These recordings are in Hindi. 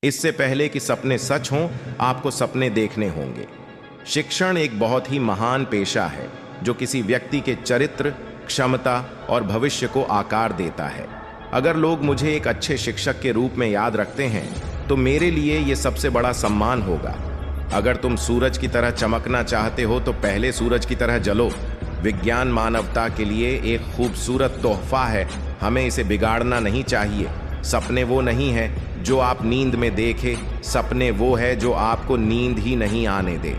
इससे पहले कि सपने सच हों, आपको सपने देखने होंगे। शिक्षण एक बहुत ही महान पेशा है जो किसी व्यक्ति के चरित्र, क्षमता और भविष्य को आकार देता है। अगर लोग मुझे एक अच्छे शिक्षक के रूप में याद रखते हैं तो मेरे लिए ये सबसे बड़ा सम्मान होगा। अगर तुम सूरज की तरह चमकना चाहते हो तो पहले सूरज की तरह जलो। विज्ञान मानवता के लिए एक खूबसूरत तोहफा है, हमें इसे बिगाड़ना नहीं चाहिए। सपने वो नहीं है जो आप नींद में देखे, सपने वो है जो आपको नींद ही नहीं आने दे।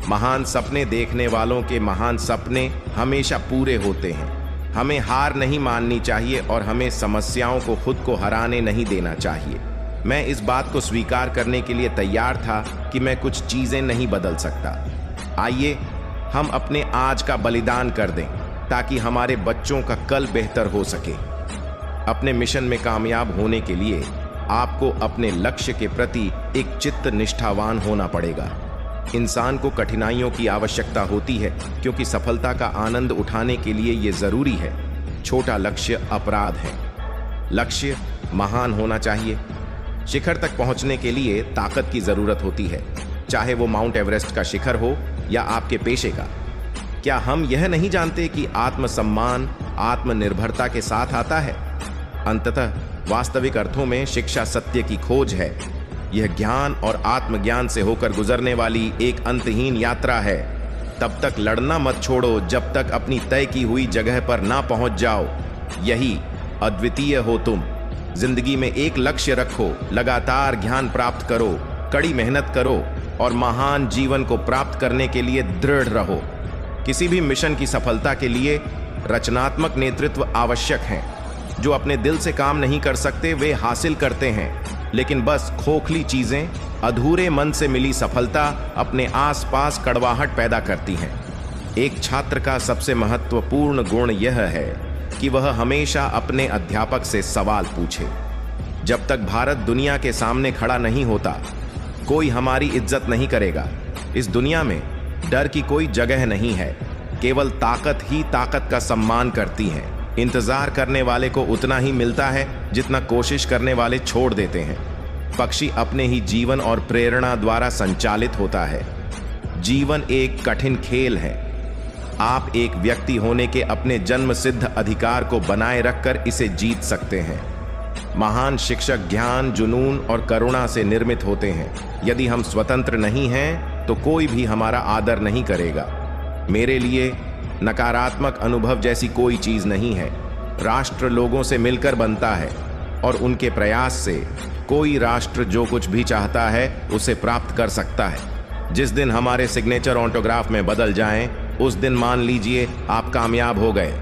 महान सपने देखने वालों के महान सपने हमेशा पूरे होते हैं। हमें हार नहीं माननी चाहिए और हमें समस्याओं को खुद को हराने नहीं देना चाहिए। मैं इस बात को स्वीकार करने के लिए तैयार था कि मैं कुछ चीज़ें नहीं बदल सकता। आइए हम अपने आज का बलिदान कर दें ताकि हमारे बच्चों का कल बेहतर हो सके। अपने मिशन में कामयाब होने के लिए आपको अपने लक्ष्य के प्रति एक चित्त निष्ठावान होना पड़ेगा। इंसान को कठिनाइयों की आवश्यकता होती है क्योंकि सफलता का आनंद उठाने के लिए यह जरूरी है। छोटा लक्ष्य अपराध है। लक्ष्य महान होना चाहिए। शिखर तक पहुंचने के लिए ताकत की जरूरत होती है, चाहे वो माउंट एवरेस्ट का शिखर हो या आपके पेशे का। क्या हम यह नहीं जानते कि आत्मसम्मान आत्मनिर्भरता के साथ आता है? अंततः वास्तविक अर्थों में शिक्षा सत्य की खोज है। यह ज्ञान और आत्मज्ञान से होकर गुजरने वाली एक अंतहीन यात्रा है। तब तक लड़ना मत छोड़ो जब तक अपनी तय की हुई जगह पर ना पहुंच जाओ। यही अद्वितीय हो तुम। जिंदगी में एक लक्ष्य रखो, लगातार ज्ञान प्राप्त करो, कड़ी मेहनत करो और महान जीवन को प्राप्त करने के लिए दृढ़ रहो। किसी भी मिशन की सफलता के लिए रचनात्मक नेतृत्व आवश्यक है। जो अपने दिल से काम नहीं कर सकते वे हासिल करते हैं, लेकिन बस खोखली चीजें, अधूरे मन से मिली सफलता अपने आसपास कड़वाहट पैदा करती हैं। एक छात्र का सबसे महत्वपूर्ण गुण यह है कि वह हमेशा अपने अध्यापक से सवाल पूछे। जब तक भारत दुनिया के सामने खड़ा नहीं होता, कोई हमारी इज्जत नहीं करेगा। इस दुनिया में डर की कोई जगह नहीं है, केवल ताकत ही ताकत का सम्मान करती है। इंतजार करने वाले को उतना ही मिलता है जितना कोशिश करने वाले छोड़ देते हैं। पक्षी अपने ही जीवन और प्रेरणा द्वारा संचालित होता है। जीवन एक कठिन खेल है। आप एक व्यक्ति होने के अपने जन्म सिद्ध अधिकार को बनाए रखकर इसे जीत सकते हैं। महान शिक्षक ज्ञान, जुनून और करुणा से निर्मित होते हैं। यदि हम स्वतंत्र नहीं हैं तो कोई भी हमारा आदर नहीं करेगा। मेरे लिए नकारात्मक अनुभव जैसी कोई चीज नहीं है। राष्ट्र लोगों से मिलकर बनता है और उनके प्रयास से कोई राष्ट्र जो कुछ भी चाहता है उसे प्राप्त कर सकता है। जिस दिन हमारे सिग्नेचर ऑटोग्राफ में बदल जाएं, उस दिन मान लीजिए आप कामयाब हो गए।